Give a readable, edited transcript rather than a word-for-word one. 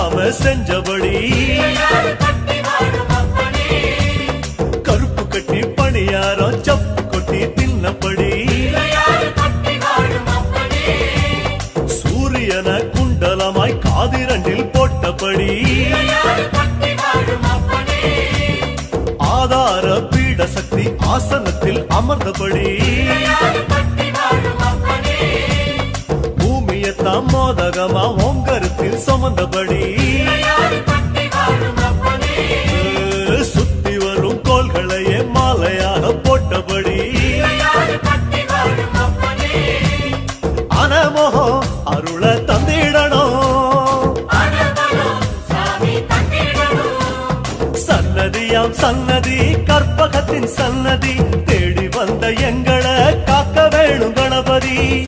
தவறாம செஞ்சபடி கருப்பு கட்டி பணியாரம் சப்பு கொட்டி தின்னபடி சூரியன குண்டலமாய் காதிரண்டில் போட்டபடி ஆதார பீட சக்தி ஆசனத்தில் அமர்ந்தபடி பூமியத்தாம் மோதகமா ஓங்கருத்தில் சுமந்தபடி சுத்தி வரும் கோள்களையே மாலையாக போட்டபடி அனமோகம் அருள தந்திடணும் சன்னதியாம் சன்னதி கற்பகத்தின் சன்னதி தேடி வந்த எங்களை காக்க வேணுங்க